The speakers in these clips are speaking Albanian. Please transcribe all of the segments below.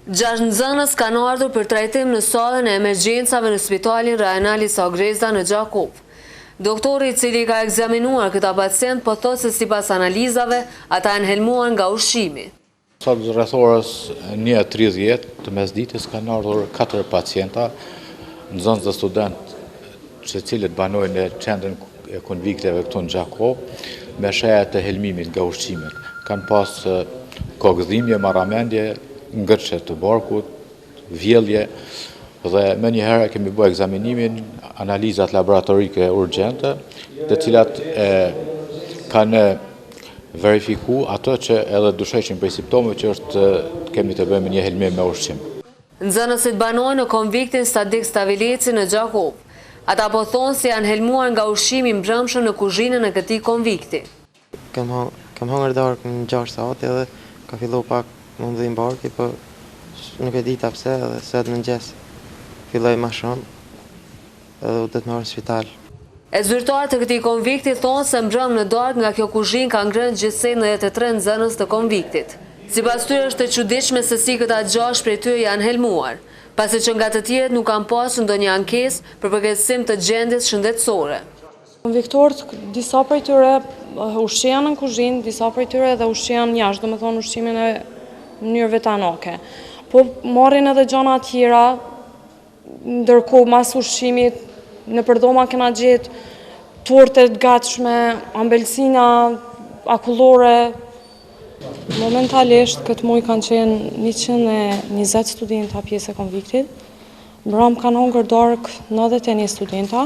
6 nxënës kanë ardhur për trajtim në sallën e emergjencave në Spitalin Rajonal Isa Grezda në Gjakov. Doktori i cili ka ekzaminuar këta pacient po thotë se sipas analizave ata janë helmuar nga ushqimi. Sot rreth orës 1:30 të mesdites kanë ardhur 4 pacienta, nxënës dhe studentë, të cilët banojnë në qendrën e konvikteve këtu në Gjakov, me shëja të helmimit nga ushqimet. Kanë pas kokëdhimje, marramendje, ngërçe të barkut, vjellje, dhe me njëherë kemi bërë ekzaminimin, analizat laboratorike urgjente, të cilat kanë verifiku ato që edhe dyshojnë prej simptomeve që kemi të bëjmë një helmim me ushqim. Nxënësit banojnë në konviktin Sadik Stavileci në Gjakov. Ata po thonë se janë helmuar nga ushqimi mbrëmshëm në kuzhinën e këtij konvikti. Kam hëngër darkë në 6 sate dhe ka fillu pak më ndhim barki, po nuk e dita pse edhe sot në mëngjes filloi më shumë edhe u detë në spital. E zyrtarët të këtij konvikti thonë se mbrëm në darkë nga kjo kuzhinë ka ngrënë gjithsej 93 nxënës të konviktit. Sipas tyre është e çuditshme se si këta 6 prej tyre janë helmuar, pasi që nga të tjerët nuk kanë pasur ndonjë ankesë për përkeqësim të gjendjes shëndetësore. Konviktorët, disa prej tyre ushqejan në kuzhinë, disa prej tyre edhe ushqejan jashtë, domethënë ushqimin e mënyrë vetanake. Po marrin edhe gjëra të tjera, ndërkohë mas ushqimit në përdhoma kena gjetë torte të gatshme, ambelsina, akullore. Momentalisht këtë muaj kanë qenë 120 studenta pjesë e konviktit. Mbrëm kanë hongër darkë 91 studenta.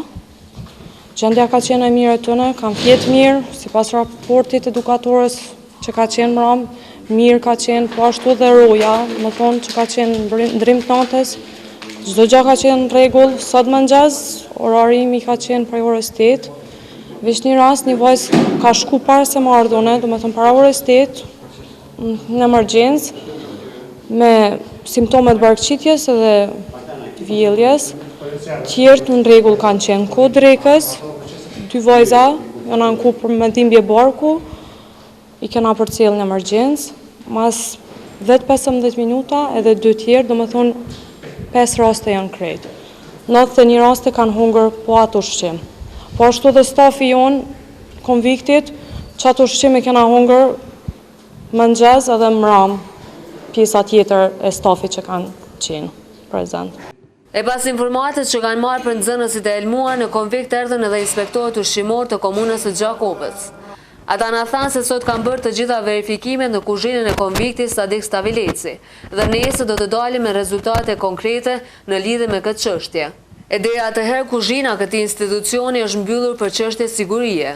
Gjendja ka qenë e mirë e tëne, kanë fjetë mirë, sipas raportit edukatorës që ka qenë mbrëm, mirë ka qenë, po ashtu dhe roja, më thonë që ka qenë ndrim të natës, çdo gjë ka qenë në rregull, sot mëngjes, orarimi ka qenë prej orës 8. Veç një rast, një vajzë ka shku para se më ardhune, domethënë para orës 8, në emergjencë, me simptomet barkëqitjes edhe vjelljes. Tjertë në rregull kanë qenë kohë drekës, 2 vajza janë anku për me dhimbje barku, i kena përcjell në emergjencë, mas vetë 15 minuta edhe 2 tjerë, do më thonë 5 raste janë krejt. 91 raste kanë hungër po atë ushqim. Po ashtu dhe stafi jonë konviktit, që atë ushqim e kena hungër mëngjes edhe mram, pjesa tjetër e stafit që kanë qenë prezent. E pas informatet që kanë marrë për nxënësit e helmuar, në konvikt erdhën edhe inspektorët ushqimor të komunës së Gjakovës. Ata na thanë se sot kanë bërë të gjitha verifikimet në kuzhinën e konviktit Sadik Stavileci dhe nesër do të dalim me rezultate konkrete në lidhje me këtë çështje. E deri atëherë kuzhina e këtij institucioni është mbyllur për çështje sigurie.